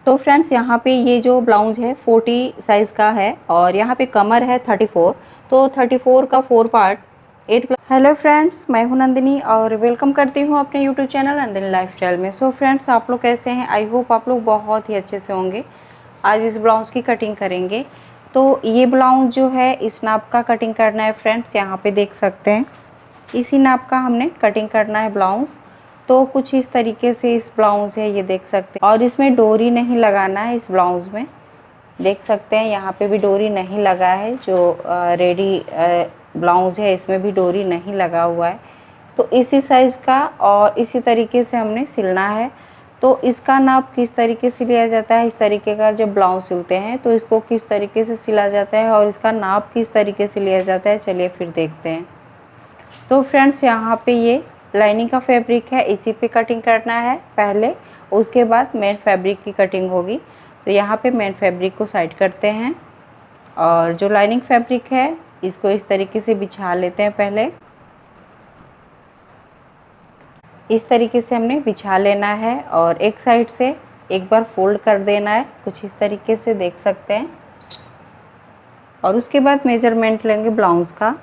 तो फ्रेंड्स यहाँ पे ये जो ब्लाउज है 40 साइज़ का है और यहाँ पे कमर है 34। तो 34 का 4 पार्ट 8। हेलो फ्रेंड्स, मैं हूँ नंदिनी और वेलकम करती हूँ अपने यूट्यूब चैनल नंदिनी लाइफस्टाइल में। सो फ्रेंड्स, आप लोग कैसे हैं? आई होप आप लोग बहुत ही अच्छे से होंगे। आज इस ब्लाउज़ की कटिंग करेंगे। तो ये ब्लाउज जो है इस नाप का कटिंग करना है फ्रेंड्स। यहाँ पे देख सकते हैं इसी नाप का हमने कटिंग करना है ब्लाउज़। तो कुछ इस तरीके से इस ब्लाउज़ है, ये देख सकते हैं। और इसमें डोरी नहीं लगाना है इस ब्लाउज़ में, देख सकते हैं यहाँ पे भी डोरी नहीं लगा है। जो रेडी ब्लाउज़ है इसमें भी डोरी नहीं लगा हुआ है। तो इसी साइज़ का और इसी तरीके से हमने सिलना है। तो इसका नाप किस तरीके से लिया जाता है, इस तरीके का जब ब्लाउज़ सिलते हैं तो इसको किस तरीके से सिला जाता है और इसका नाप किस तरीके से लिया जाता है, चलिए फिर देखते हैं। तो फ्रेंड्स, यहाँ पे ये लाइनिंग का फैब्रिक है, इसी पे कटिंग करना है पहले, उसके बाद मेन फैब्रिक की कटिंग होगी। तो यहाँ पे मेन फैब्रिक को साइड करते हैं और जो लाइनिंग फैब्रिक है इसको इस तरीके से बिछा लेते हैं। पहले इस तरीके से हमने बिछा लेना है और एक साइड से एक बार फोल्ड कर देना है, कुछ इस तरीके से देख सकते हैं। और उसके बाद मेजरमेंट लेंगे ब्लाउज़ का।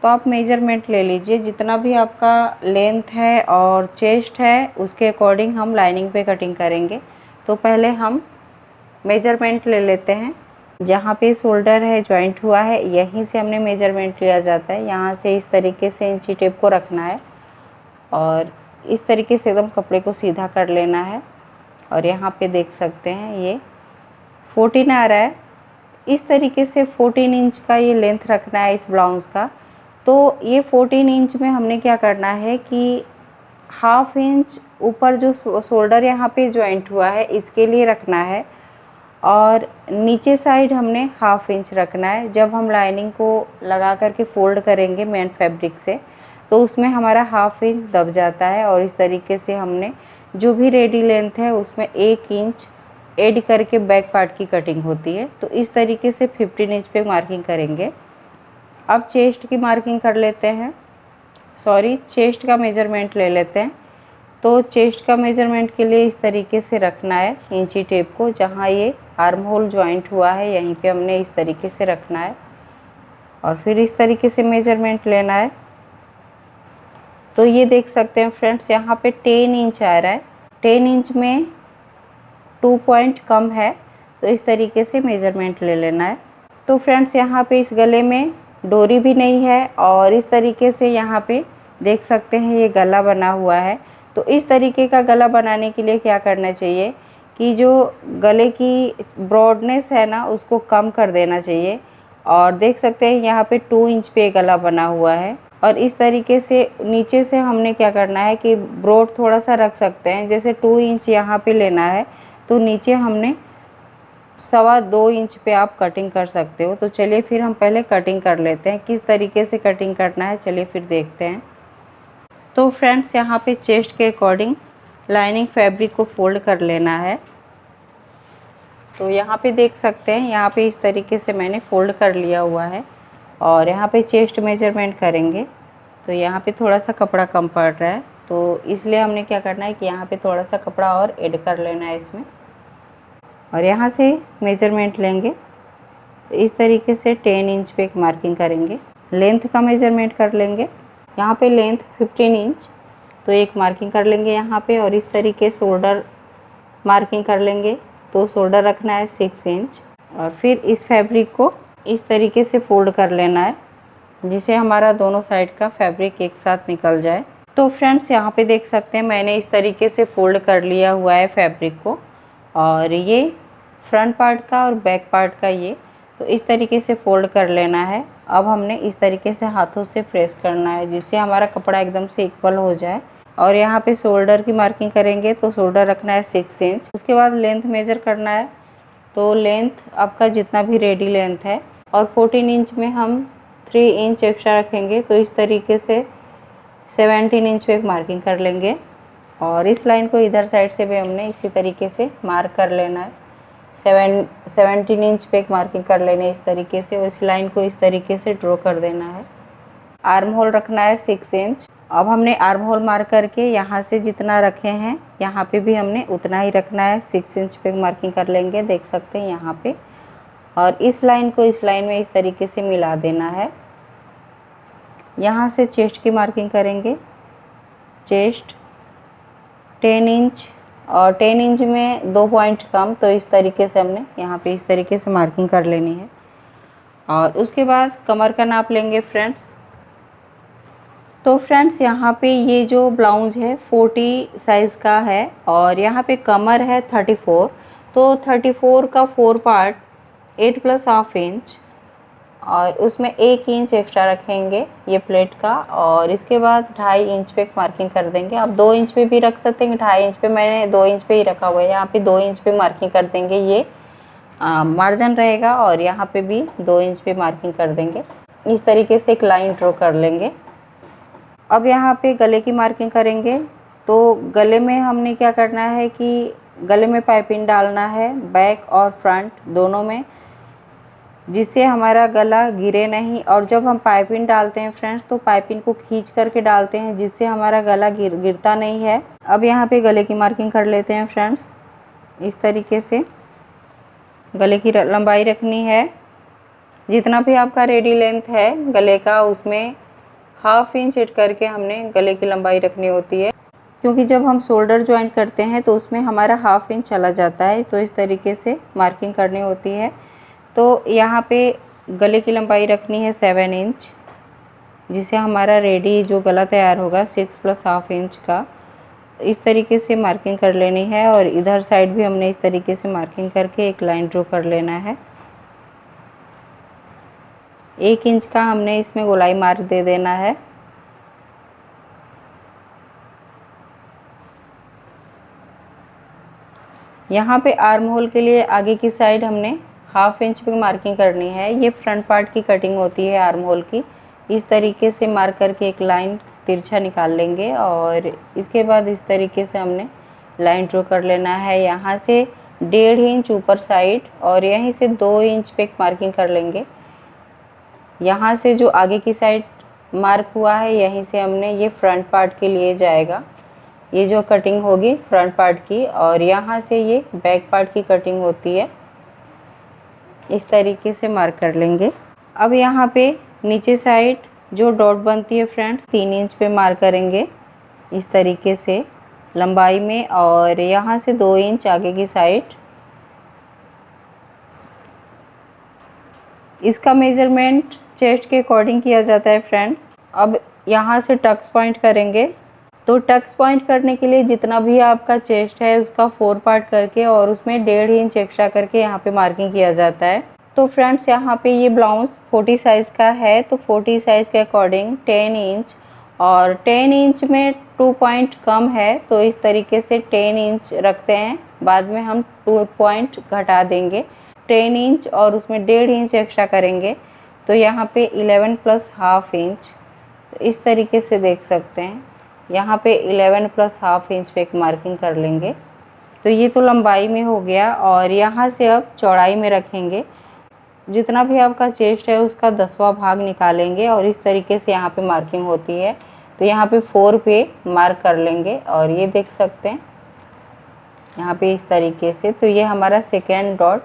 तो आप मेजरमेंट ले लीजिए, जितना भी आपका लेंथ है और चेस्ट है उसके अकॉर्डिंग हम लाइनिंग पे कटिंग करेंगे। तो पहले हम मेजरमेंट ले लेते हैं। जहाँ पे शोल्डर है जॉइंट हुआ है यहीं से हमने मेजरमेंट लिया जाता है। यहाँ से इस तरीके से इंची टेप को रखना है और इस तरीके से एकदम कपड़े को सीधा कर लेना है। और यहाँ पे देख सकते हैं ये 14 आ रहा है। इस तरीके से 14 इंच का ये लेंथ रखना है इस ब्लाउज़ का। तो ये 14 इंच में हमने क्या करना है कि हाफ इंच ऊपर जो शोल्डर यहाँ पे जॉइंट हुआ है इसके लिए रखना है और नीचे साइड हमने हाफ इंच रखना है। जब हम लाइनिंग को लगा करके फोल्ड करेंगे मेन फैब्रिक से तो उसमें हमारा हाफ इंच दब जाता है और इस तरीके से हमने जो भी रेडी लेंथ है उसमें 1 इंच ऐड करके बैक पार्ट की कटिंग होती है। तो इस तरीके से 15 इंच पे मार्किंग करेंगे। अब चेस्ट की मार्किंग कर लेते हैं, चेस्ट का मेजरमेंट ले लेते हैं। तो चेस्ट का मेजरमेंट के लिए इस तरीके से रखना है इंची टेप को, जहाँ ये आर्म होल जॉइंट हुआ है यहीं पे हमने इस तरीके से रखना है और फिर इस तरीके से मेजरमेंट लेना है। तो ये देख सकते हैं फ्रेंड्स, यहाँ पे 10 इंच आ रहा है। 10 इंच में 2 पॉइंट कम है, तो इस तरीके से मेजरमेंट ले लेना है। तो फ्रेंड्स, यहाँ पे इस गले में डोरी भी नहीं है और इस तरीके से यहाँ पे देख सकते हैं ये गला बना हुआ है। तो इस तरीके का गला बनाने के लिए क्या करना चाहिए कि जो गले की ब्रॉडनेस है ना उसको कम कर देना चाहिए। और देख सकते हैं यहाँ पे 2 इंच पे गला बना हुआ है और इस तरीके से नीचे से हमने क्या करना है कि ब्रॉड थोड़ा सा रख सकते हैं। जैसे 2 इंच यहाँ पे लेना है तो नीचे हमने 2.25 इंच पे आप कटिंग कर सकते हो। तो चलिए फिर हम पहले कटिंग कर लेते हैं, किस तरीके से कटिंग करना है चलिए फिर देखते हैं। तो फ्रेंड्स, यहाँ पे चेस्ट के अकॉर्डिंग लाइनिंग फैब्रिक को फोल्ड कर लेना है। तो यहाँ पे देख सकते हैं यहाँ पे इस तरीके से मैंने फोल्ड कर लिया हुआ है और यहाँ पे चेस्ट मेजरमेंट करेंगे। तो यहाँ पे थोड़ा सा कपड़ा कम पड़ रहा है, तो इसलिए हमने क्या करना है कि यहाँ पे थोड़ा सा कपड़ा और ऐड कर लेना है इसमें और यहाँ से मेजरमेंट लेंगे। तो इस तरीके से 10 इंच पे एक मार्किंग करेंगे। लेंथ का मेजरमेंट कर लेंगे, यहाँ पे लेंथ 15 इंच, तो एक मार्किंग कर लेंगे यहाँ पे और इस तरीके शोल्डर मार्किंग कर लेंगे। तो शोल्डर रखना है 6 इंच और फिर इस फैब्रिक को इस तरीके से फोल्ड कर लेना है जिससे हमारा दोनों साइड का फैब्रिक एक साथ निकल जाए। तो फ्रेंड्स, यहाँ पे देख सकते हैं मैंने इस तरीके से फोल्ड कर लिया हुआ है फैब्रिक को और ये फ्रंट पार्ट का और बैक पार्ट का ये, तो इस तरीके से फोल्ड कर लेना है। अब हमने इस तरीके से हाथों से प्रेस करना है जिससे हमारा कपड़ा एकदम से इक्वल हो जाए। और यहाँ पे शोल्डर की मार्किंग करेंगे तो शोल्डर रखना है 6 इंच। उसके बाद लेंथ मेजर करना है। तो लेंथ आपका जितना भी रेडी लेंथ है और 14 इंच में हम 3 इंच एक्स्ट्रा रखेंगे। तो इस तरीके से 17 इंच पे एक मार्किंग कर लेंगे और इस लाइन को इधर साइड से भी हमने इसी तरीके से मार्क कर लेना है। 17 इंच पे एक मार्किंग कर लेना है इस तरीके से और इस लाइन को इस तरीके से ड्रॉ कर देना है। आर्म होल रखना है 6 इंच अब हमने आर्म होल मार्क करके यहाँ से जितना रखे हैं यहाँ पे भी हमने उतना ही रखना है। 6 इंच पे मार्किंग कर लेंगे, देख सकते हैं यहाँ पे। और इस लाइन को इस लाइन में इस तरीके से मिला देना है। यहाँ से चेस्ट की मार्किंग करेंगे। चेस्ट 10 इंच और 10 इंच में 2 पॉइंट कम, तो इस तरीके से हमने यहाँ पे इस तरीके से मार्किंग कर लेनी है। और उसके बाद कमर का नाप लेंगे फ्रेंड्स। तो फ्रेंड्स यहाँ पे ये जो ब्लाउज है 40 साइज़ का है और यहाँ पे कमर है 34। तो 34 का 4 पार्ट 8 + हाफ इंच और उसमें 1 इंच एक्स्ट्रा रखेंगे ये प्लेट का। और इसके बाद 2.5 इंच पे मार्किंग कर देंगे। आप 2 इंच पे भी रख सकते हैं, 2.5 इंच पे, मैंने 2 इंच पे ही रखा हुआ है। यहाँ पे 2 इंच पे मार्किंग कर देंगे, ये मार्जिन रहेगा। और यहाँ पे भी 2 इंच पे मार्किंग कर देंगे। इस तरीके से एक लाइन ड्रॉ कर लेंगे। अब यहाँ पे गले की मार्किंग करेंगे। तो गले में हमने क्या करना है कि गले में पाइपिंग डालना है, बैक और फ्रंट दोनों में, जिससे हमारा गला गिरे नहीं। और जब हम पाइपिंग डालते हैं फ्रेंड्स, तो पाइपिंग को खींच करके डालते हैं, जिससे हमारा गला गिरता नहीं है। अब यहाँ पे गले की मार्किंग कर लेते हैं फ्रेंड्स। इस तरीके से गले की लंबाई रखनी है, जितना भी आपका रेडी लेंथ है गले का, उसमें हाफ इंच ऐड करके हमने गले की लंबाई रखनी होती है। क्योंकि जब हम शोल्डर ज्वाइंट करते हैं तो उसमें हमारा हाफ इंच चला जाता है। तो इस तरीके से मार्किंग करनी होती है। तो यहाँ पे गले की लंबाई रखनी है 7 इंच, जिससे हमारा रेडी जो गला तैयार होगा 6 + हाफ इंच का। इस तरीके से मार्किंग कर लेनी है। और इधर साइड भी हमने इस तरीके से मार्किंग करके एक लाइन ड्रॉ कर लेना है। 1 इंच का हमने इसमें गोलाई मार्क दे देना है। यहाँ पे आर्म होल के लिए आगे की साइड हमने हाफ इंच पे मार्किंग करनी है। ये फ्रंट पार्ट की कटिंग होती है आर्म होल की। इस तरीके से मार्क करके एक लाइन तिरछा निकाल लेंगे। और इसके बाद इस तरीके से हमने लाइन ड्रॉ कर लेना है। यहाँ से 1.5 इंच ऊपर साइड और यहीं से 2 इंच पे मार्किंग कर लेंगे। यहाँ से जो आगे की साइड मार्क हुआ है, यहीं से हमने ये फ्रंट पार्ट के लिए जाएगा, ये जो कटिंग होगी फ्रंट पार्ट की। और यहाँ से ये बैक पार्ट की कटिंग होती है। इस तरीके से मार्क कर लेंगे। अब यहाँ पे नीचे साइड जो डॉट बनती है फ्रेंड्स, 3 इंच पे मार्क करेंगे इस तरीके से लंबाई में। और यहाँ से 2 इंच आगे की साइड। इसका मेजरमेंट चेस्ट के अकॉर्डिंग किया जाता है फ्रेंड्स। अब यहाँ से टक्स पॉइंट करेंगे। तो टक्स पॉइंट करने के लिए जितना भी आपका चेस्ट है उसका 4 पार्ट करके और उसमें 1.5 इंच एक्स्ट्रा करके यहाँ पे मार्किंग किया जाता है। तो फ्रेंड्स यहाँ पे ये ब्लाउज 40 साइज़ का है, तो 40 साइज़ के अकॉर्डिंग 10 इंच और 10 इंच में 2 पॉइंट कम है, तो इस तरीके से 10 इंच रखते हैं। बाद में हम 2 पॉइंट घटा देंगे 10 इंच और उसमें 1.5 इंच एक्स्ट्रा करेंगे। तो यहाँ पे 11 + हाफ इंच, तो इस तरीके से देख सकते हैं। यहाँ पे 11 + हाफ इंच पे एक मार्किंग कर लेंगे। तो ये तो लंबाई में हो गया। और यहाँ से अब चौड़ाई में रखेंगे। जितना भी आपका चेस्ट है उसका 10वां भाग निकालेंगे और इस तरीके से यहाँ पे मार्किंग होती है। तो यहाँ पे 4 पे मार्क कर लेंगे और ये देख सकते हैं यहाँ पे इस तरीके से। तो ये हमारा सेकेंड डॉट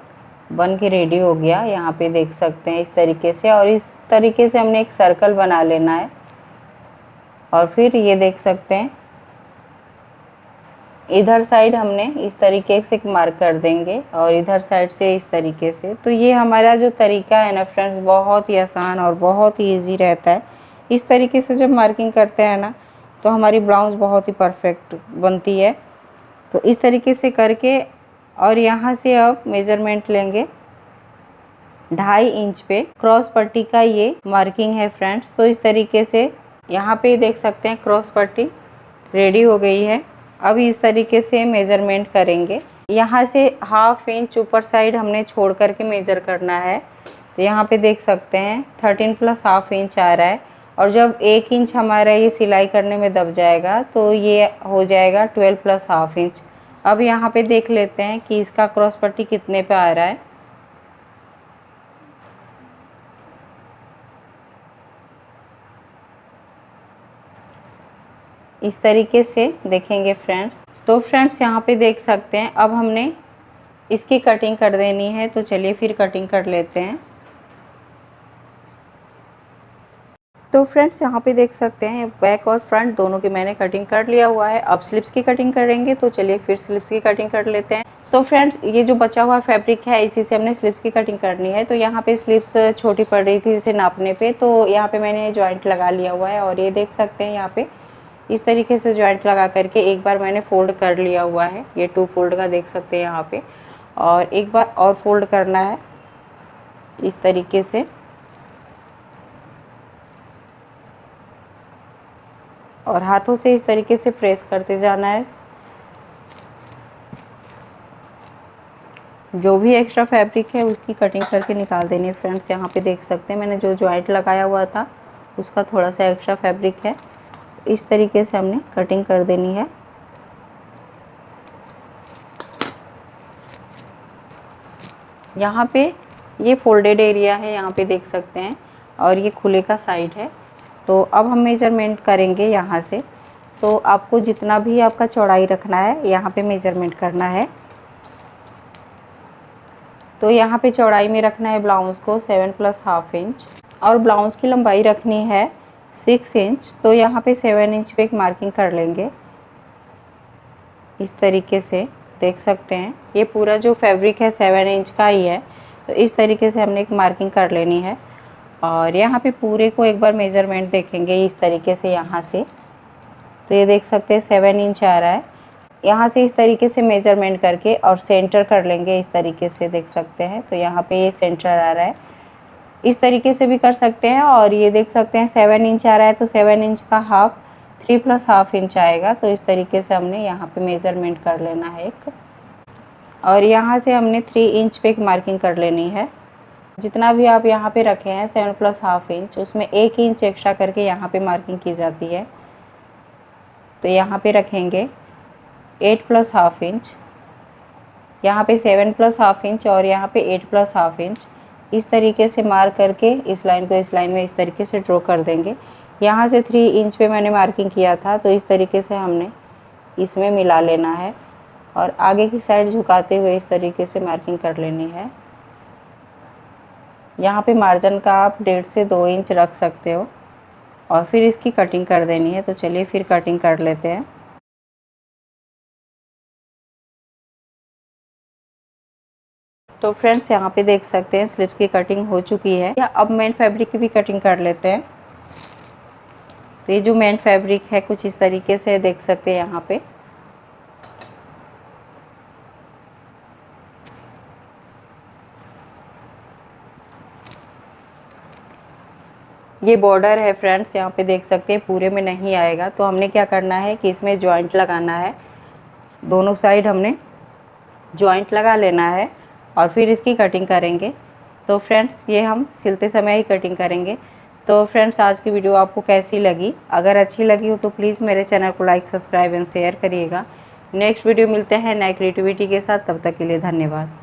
बन के रेडी हो गया, यहाँ पे देख सकते हैं इस तरीके से। और इस तरीके से हमने एक सर्कल बना लेना है। और फिर ये देख सकते हैं इधर साइड हमने इस तरीके से मार्क कर देंगे और इधर साइड से इस तरीके से। तो ये हमारा जो तरीका है ना फ्रेंड्स, बहुत ही आसान और बहुत ही इजी रहता है। इस तरीके से जब मार्किंग करते हैं ना, तो हमारी ब्लाउज बहुत ही परफेक्ट बनती है। तो इस तरीके से करके और यहाँ से अब मेजरमेंट लेंगे 2.5 इंच पे। क्रॉस पट्टी का ये मार्किंग है फ्रेंड्स। तो इस तरीके से यहाँ पे देख सकते हैं क्रॉस पट्टी रेडी हो गई है। अब इस तरीके से मेजरमेंट करेंगे। यहाँ से हाफ इंच ऊपर साइड हमने छोड़ करके मेज़र करना है। तो यहाँ पे देख सकते हैं 13 + हाफ इंच आ रहा है। और जब 1 इंच हमारा ये सिलाई करने में दब जाएगा तो ये हो जाएगा 12 + हाफ इंच। अब यहाँ पे देख लेते हैं कि इसका क्रॉस पट्टी कितने पे आ रहा है। इस तरीके से देखेंगे फ्रेंड्स। तो फ्रेंड्स यहाँ पे देख सकते हैं अब हमने इसकी कटिंग कर देनी है, तो चलिए फिर कटिंग कर लेते हैं। तो फ्रेंड्स यहाँ पे देख सकते हैं बैक और फ्रंट दोनों की मैंने कटिंग कर लिया हुआ है। अब स्लिप्स की कटिंग करेंगे, तो चलिए फिर स्लिप्स की कटिंग कर लेते हैं। तो फ्रेंड्स ये जो बचा हुआ फैब्रिक है इसी से हमने स्लिप्स की कटिंग करनी है। तो यहाँ पे स्लिप्स छोटी पड़ रही थी इसे नापने पे, तो यहाँ पे मैंने जॉइंट लगा लिया हुआ है और ये देख सकते हैं यहाँ पे इस तरीके से जॉइंट लगा करके एक बार मैंने फोल्ड कर लिया हुआ है। ये 2 फोल्ड का देख सकते हैं यहाँ पे, और एक बार और फोल्ड करना है इस तरीके से, और हाथों से इस तरीके से प्रेस करते जाना है। जो भी एक्स्ट्रा फैब्रिक है उसकी कटिंग करके निकाल देनी है फ्रेंड्स। यहाँ पे देख सकते हैं मैंने जो जॉइंट लगाया हुआ था उसका थोड़ा सा एक्स्ट्रा फैब्रिक है, इस तरीके से हमने कटिंग कर देनी है। यहाँ पे ये फोल्डेड एरिया है, यहाँ पे देख सकते हैं, और ये खुले का साइड है। तो अब हम मेजरमेंट करेंगे यहाँ से। तो आपको जितना भी आपका चौड़ाई रखना है यहाँ पे मेजरमेंट करना है। तो यहाँ पे चौड़ाई में रखना है ब्लाउज़ को 7 + ½ इंच, और ब्लाउज़ की लंबाई रखनी है 6 इंच। तो यहाँ पे 7 इंच पे एक मार्किंग कर लेंगे इस तरीके से, देख सकते हैं ये पूरा जो फैब्रिक है 7 इंच का ही है। तो इस तरीके से हमने एक मार्किंग कर लेनी है, और यहाँ पे पूरे को एक बार मेजरमेंट देखेंगे इस तरीके से यहाँ से। तो ये देख सकते हैं 7 इंच आ रहा है। यहाँ से इस तरीके से मेजरमेंट करके और सेंटर कर लेंगे इस तरीके से, देख सकते हैं। तो यहाँ पे ये सेंटर आ रहा है, इस तरीके से भी कर सकते हैं। और ये देख सकते हैं 7 इंच आ रहा है, तो 7 इंच का हाफ 3 + ½ इंच आएगा। तो इस तरीके से हमने यहाँ पे मेजरमेंट कर लेना है एक, और यहाँ से हमने 3 इंच पे एक मार्किंग कर लेनी है। जितना भी आप यहाँ पे रखे हैं 7 + ½ इंच, उसमें 1 इंच एक्स्ट्रा करके यहाँ पे मार्किंग की जाती है। तो यहाँ पे रखेंगे 8 + ½ इंच, यहाँ पे 7 + ½ इंच, और यहाँ पे 8 + ½ इंच। इस तरीके से मार्क करके इस लाइन को इस लाइन में इस तरीके से ड्रॉ कर देंगे। यहाँ से 3 इंच पे मैंने मार्किंग किया था, तो इस तरीके से हमने इसमें मिला लेना है, और आगे की साइड झुकाते हुए इस तरीके से मार्किंग कर लेनी है। यहाँ पे मार्जिन का आप 1.5 से 2 इंच रख सकते हो, और फिर इसकी कटिंग कर देनी है। तो चलिए फिर कटिंग कर लेते हैं। तो फ्रेंड्स यहाँ पे देख सकते हैं स्लिप्स की कटिंग हो चुकी है। या अब मेन फैब्रिक की भी कटिंग कर लेते हैं। तो ये जो मेन फैब्रिक है कुछ इस तरीके से देख सकते हैं यहाँ पे। ये बॉर्डर है फ्रेंड्स, यहाँ पे देख सकते हैं पूरे में नहीं आएगा। तो हमने क्या करना है कि इसमें जॉइंट लगाना है, दोनों साइड हमने जॉइंट लगा लेना है, और फिर इसकी कटिंग करेंगे। तो फ्रेंड्स ये हम सिलते समय ही कटिंग करेंगे। तो फ्रेंड्स आज की वीडियो आपको कैसी लगी? अगर अच्छी लगी हो तो प्लीज़ मेरे चैनल को लाइक, सब्सक्राइब एंड शेयर करिएगा। नेक्स्ट वीडियो मिलते हैं नए क्रिएटिविटी के साथ, तब तक के लिए धन्यवाद।